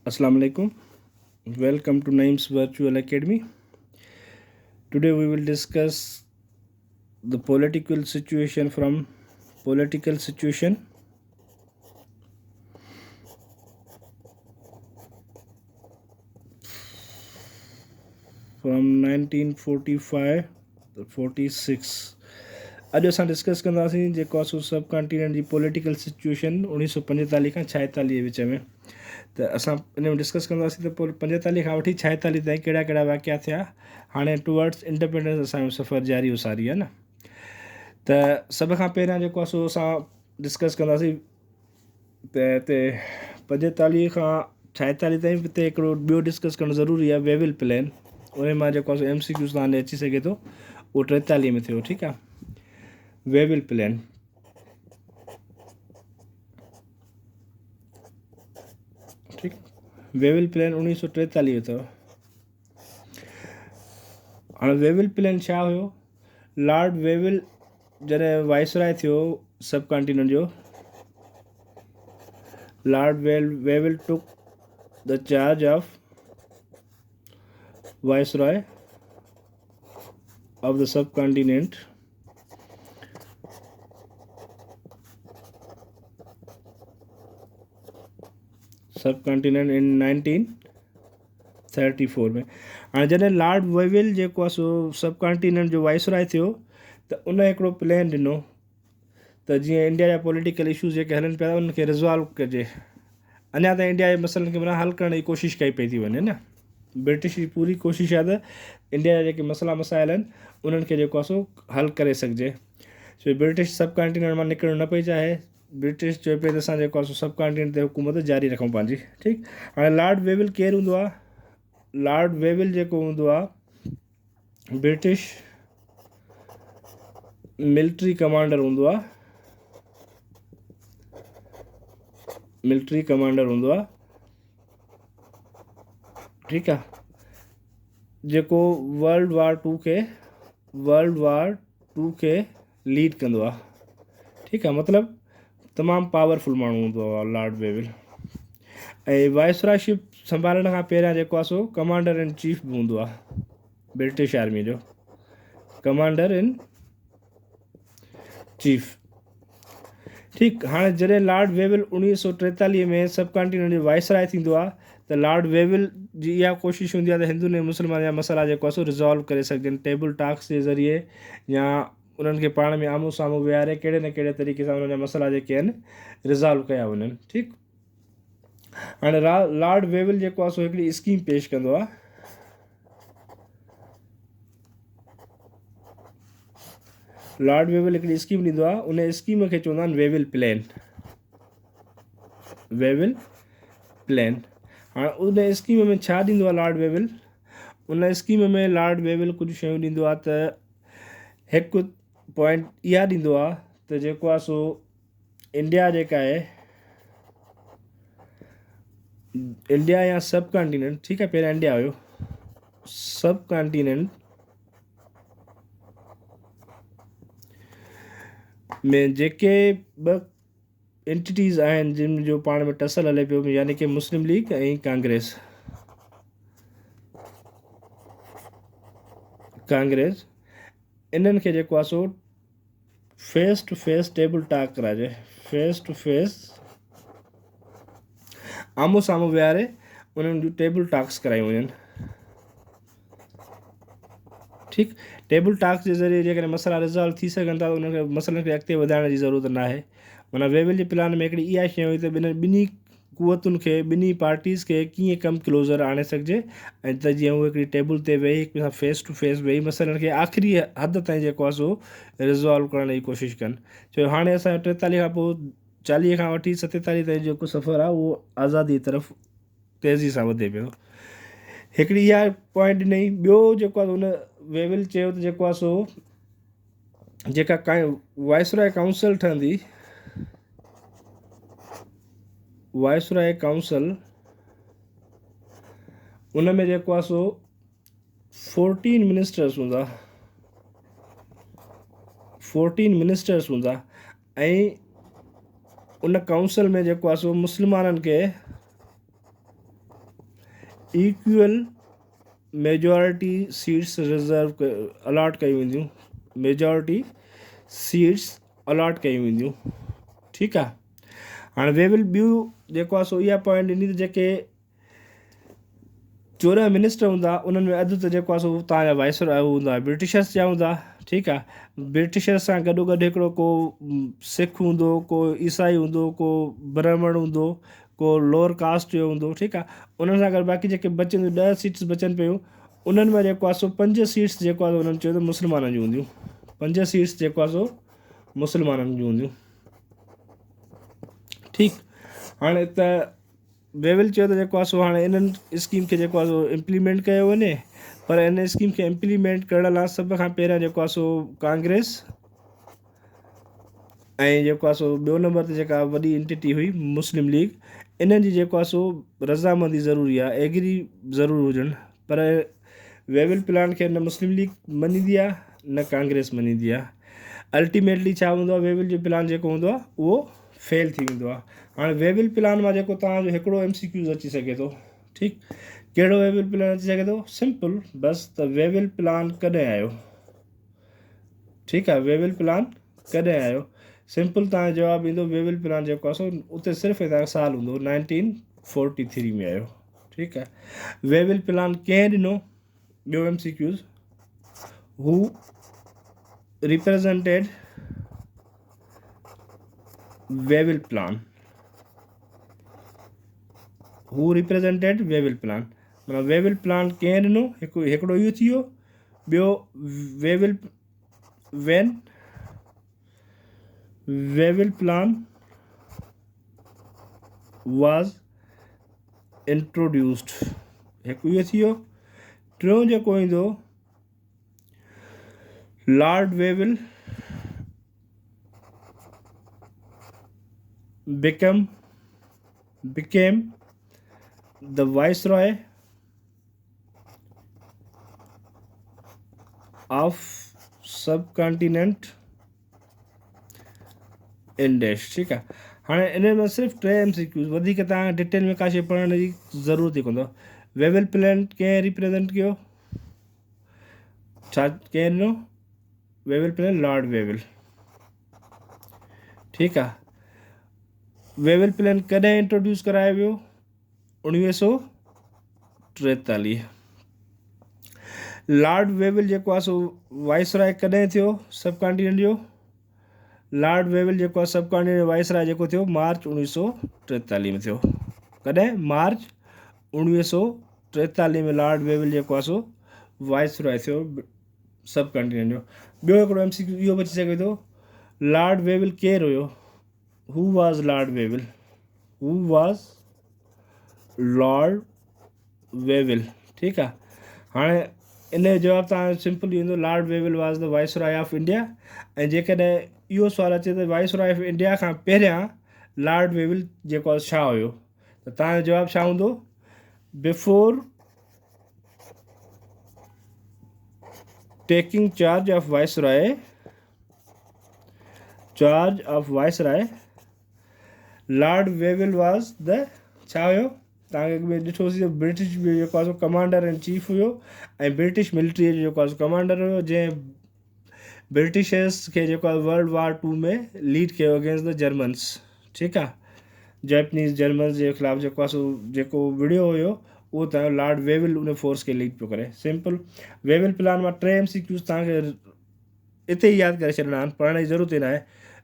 Assalamu alaikum. Welcome to Naim's Virtual Academy. Today we will discuss the political situation from 1945 to 46. अॼु असां discuss कंदासीं जेको आहे सो सब कॉन्टिनेंट जी पॉलिटिकल सिचुएशन 1945 खां 46 जे विच में। त असां इन में डिस्कस कंदासीं त 45 खां वठी 46 ताईं कहिड़ा कहिड़ा वाक़िया थिया। हाणे टुवर्ड्स इंडिपेंडेंस असांजो सफ़र जारी उसारी आहे न। त सभ खां पहिरियां जेको आहे सो असां डिस्कस कंदासीं त हिते 45 खां 46 ताईं हिते हिकिड़ो ॿियो डिस्कस करणु ज़रूरी आहे, वेविल प्लान। उन मां जेको आहे सो MCQs तव्हांजे अची सघे थो, उहो 43 में थियो। ठीकु आहे, वेविल प्लान। ठीकु, वेविल प्लान 1943 जो अथव। हाणे वेविल प्लान छा हुयो? लॉर्ड वेविल जॾहिं वाइसराय थियो सब कॉन्टिनेंट जो, Lord वेविल took the charge of viceroy of the subcontinent in 1934 में। हाणे जॾहिं लॉर्ड वेविल जेको आहे सो सब कॉन्टिनेंट जो वाइसराय थियो त उन हिकिड़ो प्लान ॾिनो त जीअं इंडिया जा पॉलिटिकल इशूज़ जेके हलनि पिया उनखे रिज़ॉल्व कजे। अञा ताईं इंडिया जे मसइलनि खे माना हल करण जी कोशिशि कई पई थी वञे न। ब्रिटिश जी पूरी कोशिशि आहे त इंडिया जा जेके मसइला मसाइल आहिनि उन्हनि खे जेको आहे सो हल करे सघिजे। छो ब्रिटिश सब कॉन्टिनेंट मां निकिरणु न पई चाहे। ब्रिटिश चए पई त असां जेको आहे सो सब कॉन्टिनेंट ते हुकूमत जारी रखूं पंहिंजी। ठीकु, हाणे लॉर्ड वेविल केरु हूंदो आहे? लॉर्ड वेविल जेको हूंदो आहे ब्रिटिश मिलिट्री कमांडर हूंदो आहे। मिलिट्री कमांडर हूंदो आहे, ठीकु आहे, जेको वर्ल्ड वार टू खे लीड कंदो आहे। ठीकु आहे, मतिलबु तमामु पावरफुल माण्हू हूंदो आहे लॉर्ड वेविल। ऐं वाइसरायशिप संभालण खां पहिरियां जेको आहे सो कमांडर इन चीफ बि हूंदो आहे ब्रिटिश आर्मी जो, कमांडर इन चीफ। ठीकु, हाणे जॾहिं लॉर्ड वेविल 1943 में सब कॉन्टिनेंट जो वाइसराय थींदो आहे त लॉर्ड वेविल जी इहा कोशिशि हूंदी आहे त हिंदू ऐं मुस्लमान जा मसइला जेको आहे सो रिज़ॉल्व करे सघजनि, टेबल टॉक्स जे ज़रिए या उन्हनि खे पाण में आम्हूं साम्हूं विहारे कहिड़े न कहिड़े तरीक़े सां उन्हनि जा मसइला जेके आहिनि रिज़ॉल्व कया वञनि। ठीकु, हाणे लॉर्ड वेविल जेको आहे सो हिकिड़ी स्कीम पेश कंदो आहे। लॉर्ड वेविल हिकिड़ी स्कीम ॾींदो आहे, उन स्कीम खे चवंदा आहिनि वेविल प्लान। वेविल प्लान। हाणे उन स्कीम में छा ॾींदो आहे लॉर्ड वेविल? उन स्कीम में लॉर्ड वेविल कुझु शयूं ॾींदो आहे। त हिकु पॉइंट इहा ॾींदो आहे त जेको आहे सो इंडिया जेका आहे, इंडिया या सब कॉन्टिनेंट, ठीकु आहे, पहिरियां इंडिया हुयो, सब कॉन्टिनेंट में जेके ॿ एंटिटीज़ आहिनि जिन जो पाण में टसल हले पियो, यानी कि मुस्लिम लीग ऐं कांग्रेस, इन्हनि खे जेको आहे सो face to face table talk कराइजे। फेस टू फेस आम्हूं साम्हूं विहारे उन्हनि जूं टेबल टॉक्स करायूं वञनि। ठीकु, टेबल टॉक्स जे ज़रिए जेकॾहिं मसइला रिज़ॉल्व थी सघनि था त उनखे मसइलनि खे अॻिते वधाइण जी ज़रूरत न आहे। माना वेविल जे प्लान में हिकिड़ी इहा शइ हुई त ॿिन्ही कुवतुनि खे, ॿिन्ही पार्टीज़ खे कीअं कमु क्लोज़र आणे सघिजे, ऐं त जीअं उहे हिकिड़ी टेबल ते वेही हिक ॿिए सां फेस टू फेस वेही मसइलनि खे आख़िरी हद ताईं जेको आहे सो रिज़ॉल्व करण जी कोशिशि कनि। छो हाणे असांजो 43 खां पोइ 40 खां वठी 47 ताईं जेको सफ़र आहे उहो आज़ादी तरफ़ तेज़ी सां वधे पियो। हिकिड़ी इहा पॉइंट ॾिनई। ॿियो जेको आहे हुन वेविल चयो त जेको आहे सो जेका वाइसराय काउंसिल ठहंदी, वाइसराय काउंसिल, उन में जेको आहे सो 14 मिनिस्टर्स हूंदा ऐं उन काउंसिल में जेको आहे सो मुस्लमाननि खे equal majority seats reserve allot कयूं वेंदियूं, मेजॉरिटी सीट्स अलॉट कयूं वेंदियूं। ठीकु आहे। हाणे वे विल ॿियूं जेको आहे सो इहा पॉइंट ॾिनी त जेके 14 मिनिस्टर हूंदा उन्हनि में अधु त जेको आहे सो तव्हांजा वाइसरॉय हूंदा ब्रिटिशर्स जा हूंदा। ठीकु आहे। ब्रिटिशर्स सां गॾोगॾु हिकिड़ो को सिख हूंदो, को ईसाई हूंदो, को ब्राह्मण हूंदो, को लोअर कास्ट जो हूंदो। ठीकु आहे। उन्हनि सां गॾु बाक़ी जेके बचनि 10 सीट्स बचनि पियूं उन्हनि में जेको आहे सो 5 सीट्स जेको आहे उन्हनि चयो त मुस्लमाननि जूं हूंदियूं। 5 सीट्स जेको आहे सो मुस्लमाननि जूं हूंदियूं। ठीकु। हाणे त वेविल चयो त जेको आहे सो हाणे इन्हनि स्कीम खे जेको आहे सो इम्प्लीमेंट कयो वञे, पर इन स्कीम खे इम्प्लीमेंट करण लाइ सभ खां पहिरियां जेको आहे सो कांग्रेस ऐं जेको आहे सो ॿियो नंबर ते जेका वॾी एंटिटी हुई मुस्लिम लीग, इन्हनि जी जेको आहे सो रज़ामंदी ज़रूरी आहे, एग्री ज़रूरु हुजनि। पर वेविल प्लान खे न मुस्लिम लीग मञींदी आहे न कांग्रेस मञींदी आहे। अल्टीमेटली छा हूंदो आहे, वेविल जो प्लान जेको हूंदो आहे उहो फेल थी वेंदो आहे। हाणे वेविल प्लान मां जेको तव्हांजो हिकिड़ो MCQ अची सघे थो। ठीकु। कहिड़ो वेविल प्लान अची सघे थो? सिंपल, बसि त वेविल प्लान कॾहिं आयो। ठीकु आहे। वेविल प्लान कॾहिं आयो, सिंपल तव्हांजो जवाबु ईंदो वेविल प्लान जेको आहे सो उते सिर्फ़ु तव्हांजो साल हूंदो 1943 में आयो। ठीकु आहे। वेविल प्लान कंहिं ॾिनो? ॿियो MCQ, हू रिप्रेजेंटेड वेविल प्लान, हू रिप्रेजेंटेड वेविल प्लान। माना वेविल प्लान कंहिं ॾिनो? हिकिड़ो इहो थी वियो। ॿियो वेविल वेन वेविल प्लान वाज इंट्रोड्यूस्ड, हिकु इहो थी वियो। टियों जेको ईंदो Lord वेविल became the viceroy of subcontinent इंडेश। ठीकु आहे। हाणे इन में सिर्फ़ु 3 MCQ, वधीक तव्हां डिटेल में का शइ पढ़ण जी ज़रूरत ई कोन अथव। वेविल प्लान कंहिं रिप्रेजेंट कयो? छा कंहिं ॾिनो? वेविल प्लान लॉर्ड वेविल। ठीकु आहे। वेविल प्लान कॾहिं इंट्रोड्यूस करायो वियो? 1943। लॉर्ड वेविल जेको आहे सो वाइसरॉय कॾहिं थियो सब कॉन्टिनेंट जो? लॉर्ड वेविल जेको आहे सब कॉन्टिनेंट वाइसरॉय जेको थियो मार्च 1943 में थियो। कॾहिं? मार्च 1943 में लॉर्ड वेविल जेको आहे सो वाइसरॉय थियो सब कॉन्टिनेंट जो। ॿियो हिकिड़ो MCQ इहो बची सघे थो, लॉर्ड वेविल केरु हुयो? Who was Lord वेविल? Who was Lord वेविल। ठीकु आहे। हाणे इन जो जवाबु तव्हां सिंपल ईंदो, Lord वेविल was the viceroy of India. ऐं जेकॾहिं इहो सुवालु अचे त वाइसरॉय ऑफ इंडिया खां पहिरियां लॉर्ड वेविल जेको आहे छा हुयो, त तव्हांजो जवाबु छा हूंदो? Before taking charge of viceroy Lord वेविल was the छा हुयो? तव्हांखे ॾिठोसीं ब्रिटिश जेको आहे सो कमांडर इन चीफ हुयो ऐं ब्रिटिश मिलिट्रीअ जो जेको आहे सो कमांडर हुयो, जंहिं ब्रिटिशर्स खे जेको आहे World War II में लीड कयो अगेंस्ट द जर्मन्स। ठीकु आहे। जैपनीज़ जर्मन्स जे ख़िलाफ़ु जेको आहे सो जेको विड़ियो हुयो उहो तव्हांजो लॉर्ड वेविल उन फोर्स खे लीड पियो करे। सिंपल। वेविल प्लान मां 3 MCQs तव्हांखे हिते ई यादि करे छॾिणा आहिनि, पढ़ण जी ज़रूरत ई न आहे।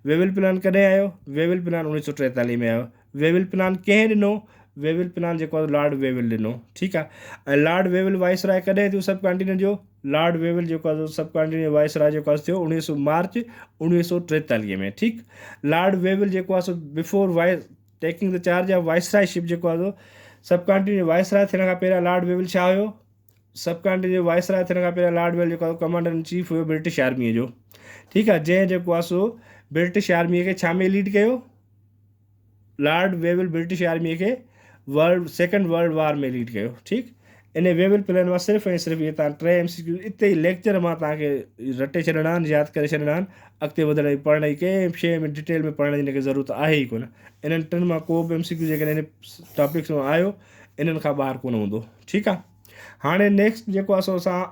वेविल प्लान कॾहिं आयो? वेविल प्लान 1943 में आयो। वेविल प्लान कंहिं ॾिनो? वेविल प्लान जेको आहे लॉर्ड वेविल ॾिनो। ठीकु आहे। ऐं लॉर्ड वेविल वाइसरॉय कॾहिं थियो सब कॉन्टिनेंट जो? लॉर्ड वेविल जेको आहे सब कॉन्टिनेंट वाइसरॉय जेको आहे थियो मार्च 1943 में। ठीकु। लॉर्ड वेविल जेको आहे सो before taking the charge of viceroyship जेको आहे सब कॉन्टिनेंट वाइसरॉय थियण खां पहिरियां लॉर्ड वेविल छा हुयो? सब कॉन्टिनेंट वाइसरॉय थियण खां पहिरियां लॉर्ड वेविल जेको आहे कमांडर इन चीफ हुयो ब्रिटिश आर्मीअ जो। ठीकु आहे। जंहिं जेको आहे सो ब्रिटिश आर्मीअ खे छा में लीड कयो? लॉर्ड वेविल ब्रिटिश आर्मीअ खे सेकेंड वर्ल्ड वार में लीड कयो। ठीकु। इन वेविल प्लान मां सिर्फ़ु ऐं सिर्फ़ु इहे तव्हां 3 MCQ इते ई लेक्चर मां तव्हांखे रटे छॾिणा आहिनि, यादि करे छॾिणा आहिनि। अॻिते वधण जी पढ़ण जी कंहिं शइ में डिटेल में पढ़ण जी हिनखे ज़रूरत आहे ई कोन। इन्हनि 3 मां को बि MCQ जेकॾहिं हिन टॉपिक्स मां आयो इन्हनि खां ॿाहिरि कोन हूंदो। ठीकु आहे। हाणे नेक्स्ट जेको आहे सो असां